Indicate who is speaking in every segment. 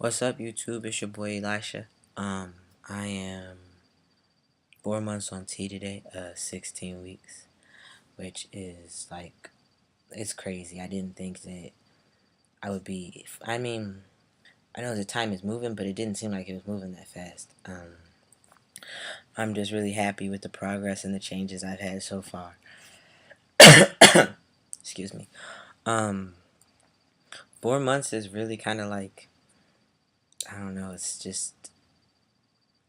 Speaker 1: What's up, YouTube? It's your boy Elisha. I am 4 months on T today, 16 weeks, which is like, it's crazy. I didn't think that I would be. I mean, I know the time is moving, but it didn't seem like it was moving that fast. I'm just really happy with the progress and the changes I've had so far. Excuse me. Um, 4 months is really kind of like, I don't know. It's just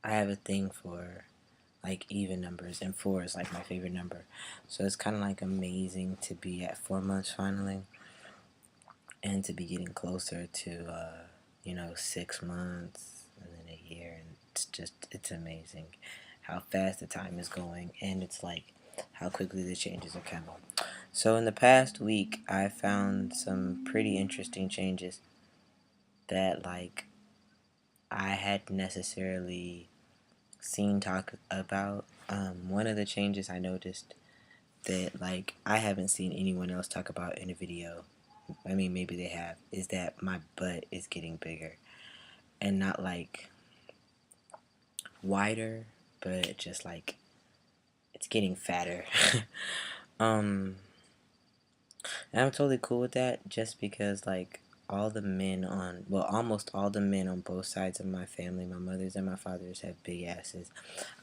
Speaker 1: I have a thing for like even numbers, and 4 is like my favorite number. So it's kind of like amazing to be at 4 months finally, and to be getting closer to 6 months and then a year, and it's amazing how fast the time is going, and it's like how quickly the changes are coming. So in the past week, I found some pretty interesting changes that like I hadn't necessarily seen talk about. One of the changes I noticed that like I haven't seen anyone else talk about in a video, I mean maybe they have, is that my butt is getting bigger, and not like wider, but just like it's getting fatter. um and I'm totally cool with that, just because like all the men on, well, almost all the men on both sides of my family, my mother's and my father's, have big asses.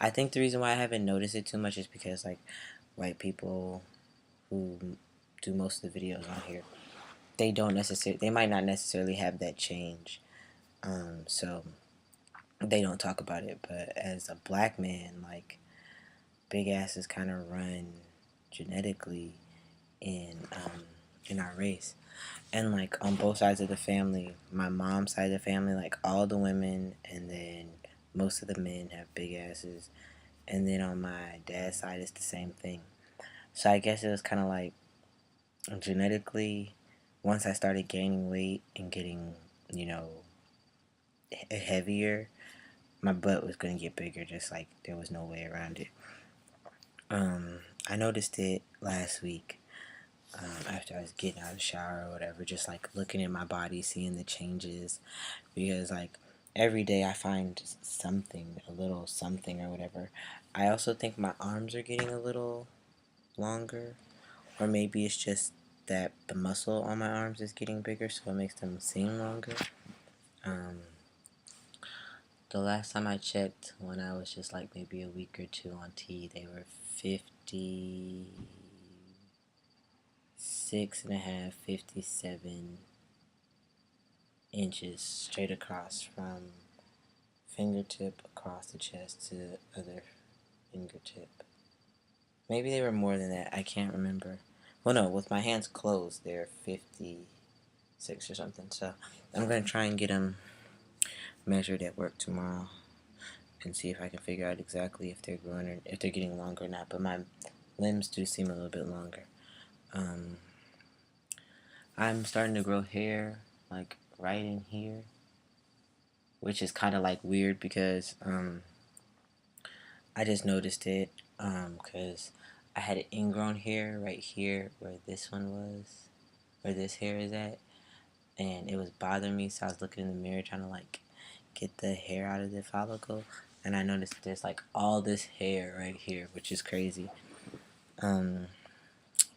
Speaker 1: I think the reason why I haven't noticed it too much is because like white people who do most of the videos on here, they might not necessarily have that change, so they don't talk about it. But as a black man, like, big asses kind of run genetically in in our race, and like on both sides of the family, my mom's side of the family, like all the women and then most of the men have big asses, and then on my dad's side it's the same thing. So I guess it was kind of like genetically, once I started gaining weight and getting, you know, heavier, my butt was going to get bigger, just like there was no way around it. I noticed it last week, after I was getting out of the shower or whatever, just like looking at my body, seeing the changes, because like every day I find something, a little something or whatever. I also think my arms are getting a little longer, or maybe it's just that the muscle on my arms is getting bigger, so it makes them seem longer. Um, the last time I checked, when I was just like maybe a week or two on T, they were 56.5, 57 inches straight across, from fingertip across the chest to the other fingertip. Maybe they were more than that, I can't remember. Well, no, with my hands closed, they're 56 or something. So I'm going to try and get them measured at work tomorrow and see if I can figure out exactly if they're growing or if they're getting longer or not. But my limbs do seem a little bit longer. I'm starting to grow hair like right in here, which is kind of like weird because I just noticed it because I had an ingrown hair right here where this one was, where this hair is at, and it was bothering me. So I was looking in the mirror trying to like get the hair out of the follicle, and I noticed there's like all this hair right here, which is crazy.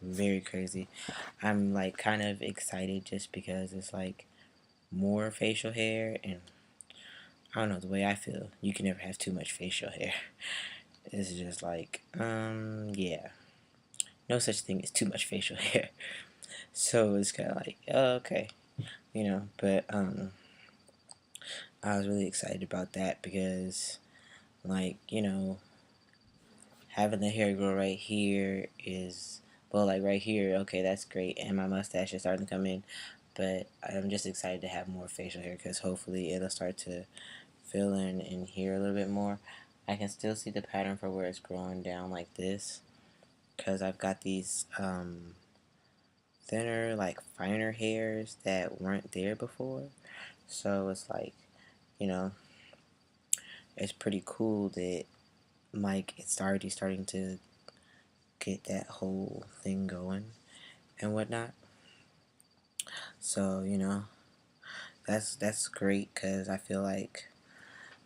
Speaker 1: Very crazy. I'm like kind of excited just because it's like more facial hair, and I don't know, the way I feel, you can never have too much facial hair. It's just like, yeah, no such thing as too much facial hair. So it's kind of like, oh, okay, but I was really excited about that because, like, having the hair grow right here is, well, like right here, okay, that's great, and my mustache is starting to come in, but I'm just excited to have more facial hair because hopefully it'll start to fill in here a little bit more. I can still see the pattern for where it's growing down like this, because I've got these thinner, like finer hairs that weren't there before. So it's like, you know, it's pretty cool that like it's already starting to get that whole thing going and whatnot. So, That's great because I feel like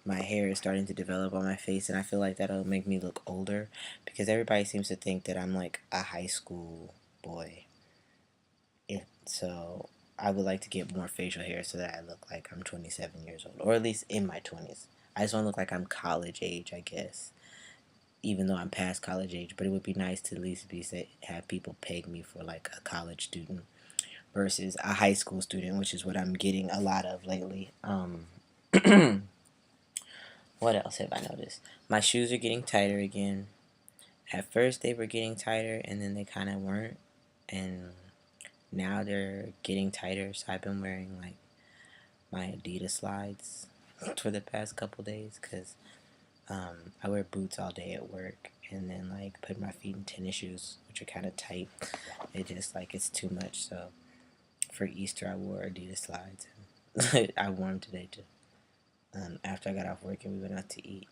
Speaker 1: my hair is starting to develop on my face, and I feel like that'll make me look older because everybody seems to think that I'm like a high school boy. Yeah, so I would like to get more facial hair so that I look like I'm 27 years old, or at least in my 20s. I just want to look like I'm college age, I guess, even though I'm past college age. But it would be nice to at least be say have people peg me for like a college student versus a high school student, which is what I'm getting a lot of lately. What else have I noticed? My shoes are getting tighter again. At first they were getting tighter, and then they kind of weren't, and now they're getting tighter. So I've been wearing like my Adidas slides for the past couple days because I wear boots all day at work, and then like put my feet in tennis shoes, which are kind of tight. It just like it's too much. So for Easter, I wore Adidas slides. I wore them today too. After I got off work and we went out to eat.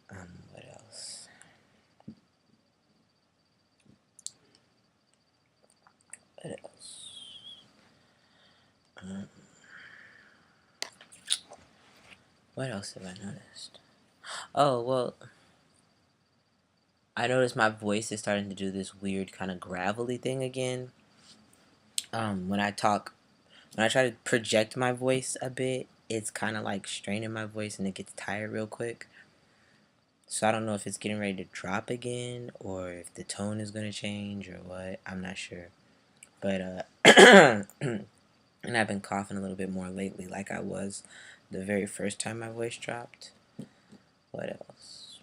Speaker 1: What else? What else? Um, what else have I noticed? Oh well, I noticed my voice is starting to do this weird kind of gravelly thing again. When I talk, when I try to project my voice a bit, it's kind of like straining my voice and it gets tired real quick. So I don't know if it's getting ready to drop again or if the tone is gonna change or what. I'm not sure. But and I've been coughing a little bit more lately, like I was the very first time my voice dropped. What else?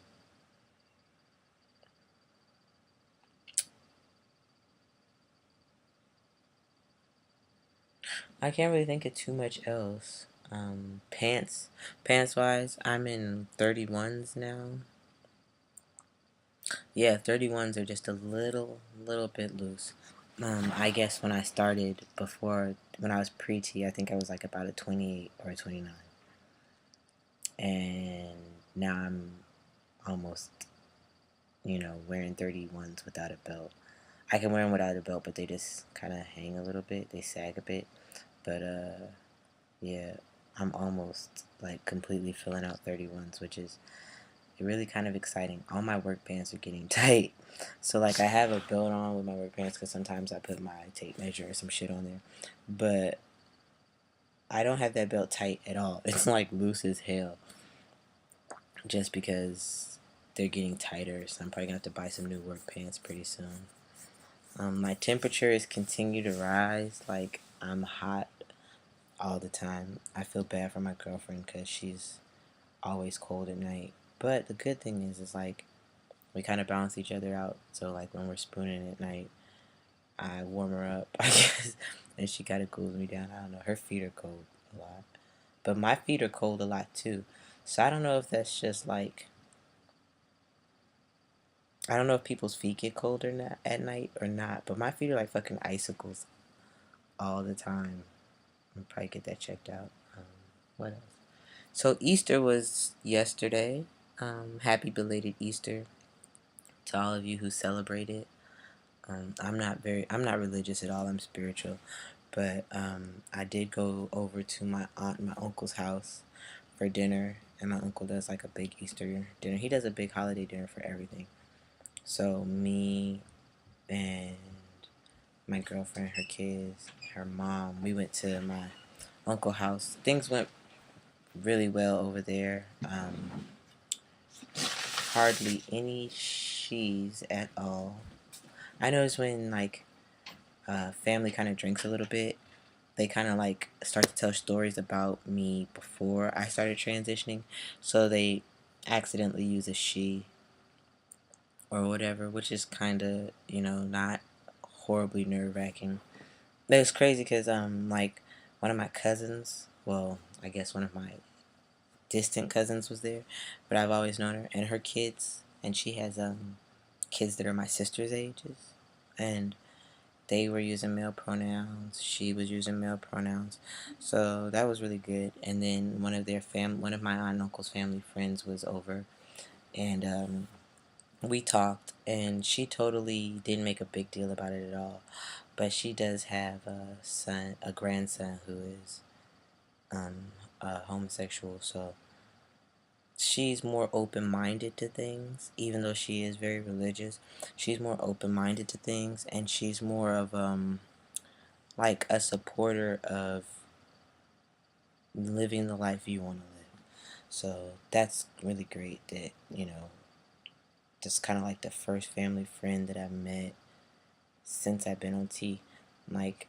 Speaker 1: I can't really think of too much else. Pants wise, I'm in 31s now. Yeah, 31s are just a little bit loose. I guess when I started before, when I was pre-T, I think I was like about a 28 or a 29. And now I'm almost, wearing 31s without a belt. I can wear them without a belt, but they just kind of hang a little bit. They sag a bit. But, yeah, I'm almost, like, completely filling out 31s, which is really kind of exciting. All my work pants are getting tight. So, like, I have a belt on with my work pants because sometimes I put my tape measure or some shit on there. But I don't have that belt tight at all. It's, like, loose as hell just because they're getting tighter. So I'm probably going to have to buy some new work pants pretty soon. My temperature is continue to rise. Like, I'm hot all the time. I feel bad for my girlfriend because she's always cold at night. But the good thing is like, we kind of balance each other out. So, like, when we're spooning at night, I warm her up, I guess, and she kind of cools me down. I don't know. Her feet are cold a lot. But my feet are cold a lot, too. So, I don't know if that's just, like, I don't know if people's feet get colder at night or not. But my feet are like fucking icicles all the time. I'll probably get that checked out. What else? So Easter was yesterday. Happy belated Easter to all of you who celebrate it. I'm not religious at all. I'm spiritual, but I did go over to my aunt and my uncle's house for dinner, and my uncle does like a big Easter dinner. He does a big holiday dinner for everything. So me and my girlfriend, her kids, her mom, we went to my uncle's house. Things went really well over there. Hardly any she's at all. I notice when like family kind of drinks a little bit, they kind of like start to tell stories about me before I started transitioning, so they accidentally use a she or whatever, which is kind of not horribly nerve wracking. It was crazy because like one of my cousins, well I guess one of my distant cousins was there, but I've always known her and her kids, and she has kids that are my sister's ages, and they were using male pronouns. She was using male pronouns, so that was really good. And then one of my aunt and uncle's family friends was over, and we talked, and she totally didn't make a big deal about it at all. But she does have a grandson who is homosexual, so she's more open-minded to things, even though she is very religious. She's more open-minded to things, and she's more of like a supporter of living the life you want to live. So that's really great that, that's kind of like the first family friend that I've met since I've been on T. Like,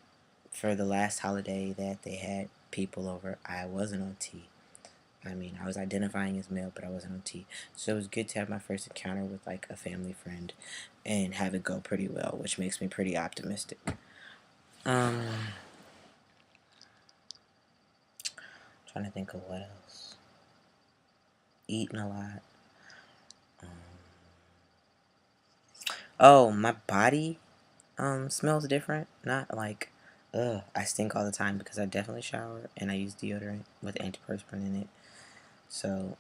Speaker 1: for the last holiday that they had people over, I wasn't on T. I mean, I was identifying as male, but I wasn't on T. So it was good to have my first encounter with like a family friend and have it go pretty well, which makes me pretty optimistic. Um, trying to think of what else. Eating a lot. Um, oh, my body smells different. Not like, I stink all the time because I definitely shower and I use deodorant with antiperspirant in it. So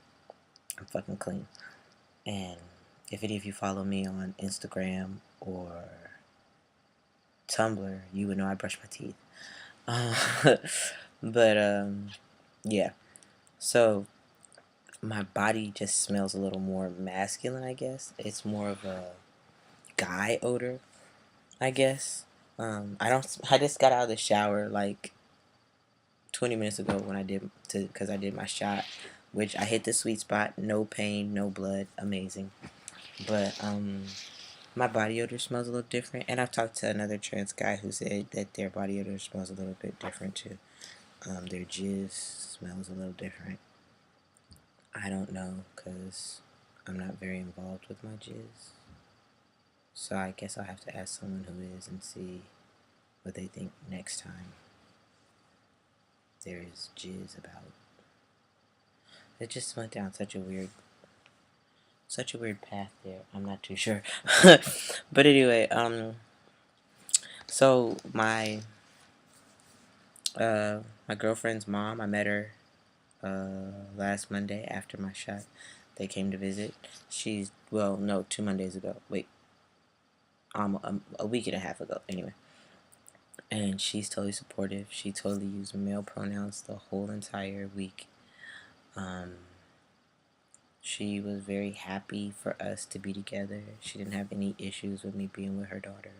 Speaker 1: I'm fucking clean. And if any of you follow me on Instagram or Tumblr, you would know I brush my teeth. But yeah. So my body just smells a little more masculine, I guess. It's more of a guy odor, I guess. I don't. I just got out of the shower like 20 minutes ago when I did because I did my shot, which I hit the sweet spot. No pain, no blood, amazing. But my body odor smells a little different, and I've talked to another trans guy who said that their body odor smells a little bit different too. Their jizz smells a little different. I don't know because I'm not very involved with my jizz, so I guess I'll have to ask someone who is and see what they think next time there is jizz about. It just went down such a weird path there. I'm not too sure. But anyway, so my girlfriend's mom, I met her last Monday after my shot. They came to visit. She's, well, no, 2 Mondays ago. Wait, a week and a half ago. Anyway, and she's totally supportive. She totally used male pronouns the whole entire week. She was very happy for us to be together. She didn't have any issues with me being with her daughter.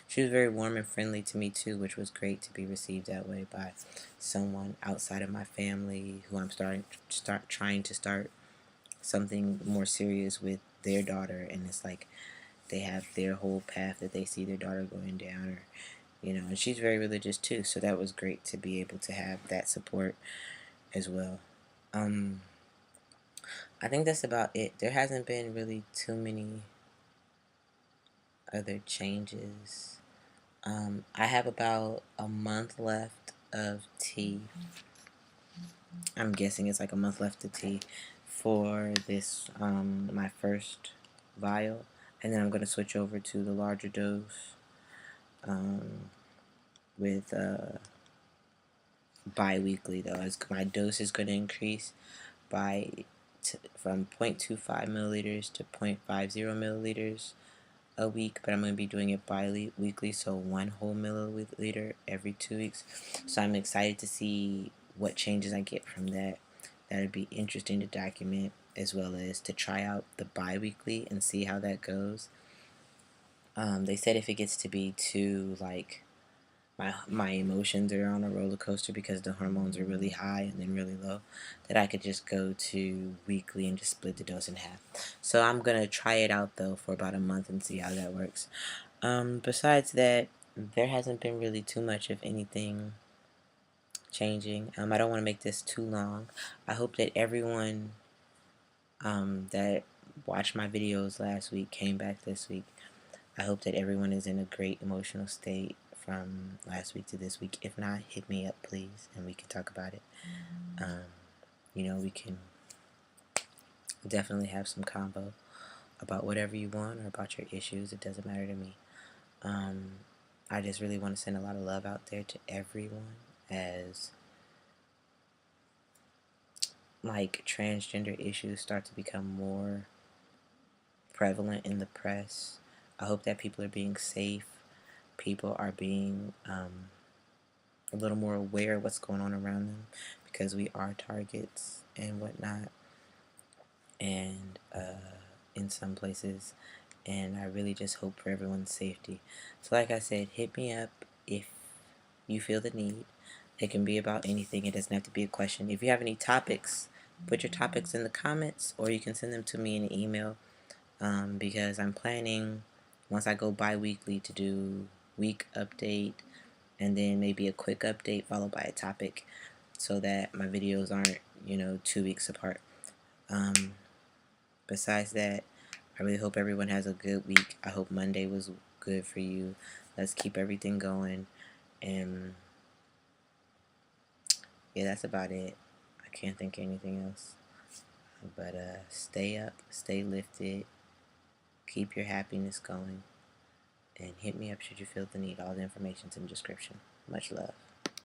Speaker 1: She was very warm and friendly to me too, which was great to be received that way by someone outside of my family who I'm trying to start something more serious with their daughter, and it's like they have their whole path that they see their daughter going down, or and she's very religious too, so that was great to be able to have that support as well. I think that's about it. There hasn't been really too many other changes. I have about a month left of tea. I'm guessing it's like a month left of tea for this, my first vial. And then I'm going to switch over to the larger dose with bi-weekly, though. As my dose is going to increase from 0.25 milliliters to 0.50 milliliters a week, but I'm going to be doing it bi-weekly, so 1 whole milliliter every 2 weeks. So I'm excited to see what changes I get from that. That'd be interesting to document, as well as to try out the bi-weekly and see how that goes. They said if it gets to be too, like, my emotions are on a roller coaster because the hormones are really high and then really low, that I could just go to weekly and just split the dose in half. So I'm gonna try it out though for about a month and see how that works. Besides that, there hasn't been really too much of anything changing. I don't want to make this too long. I hope that everyone that watched my videos last week came back this week. I hope that everyone is in a great emotional state from last week to this week. If not, hit me up, please, and we can talk about it. We can definitely have some combo about whatever you want or about your issues. It doesn't matter to me. I just really want to send a lot of love out there to everyone, as like transgender issues start to become more prevalent in the press. I hope that people are being safe. People are being a little more aware of what's going on around them, because we are targets and whatnot, and in some places. And I really just hope for everyone's safety. So like I said, hit me up if you feel the need. It can be about anything. It doesn't have to be a question. If you have any topics, put your topics in the comments, or you can send them to me in an email, because I'm planning, once I go bi-weekly, to do week update and then maybe a quick update followed by a topic, so that my videos aren't 2 weeks apart. Besides that, I really hope everyone has a good week. I hope Monday was good for you. Let's keep everything going. And yeah, that's about it. I can't think of anything else. But stay up, stay lifted, keep your happiness going, and hit me up should you feel the need. All the information's in the description. Much love.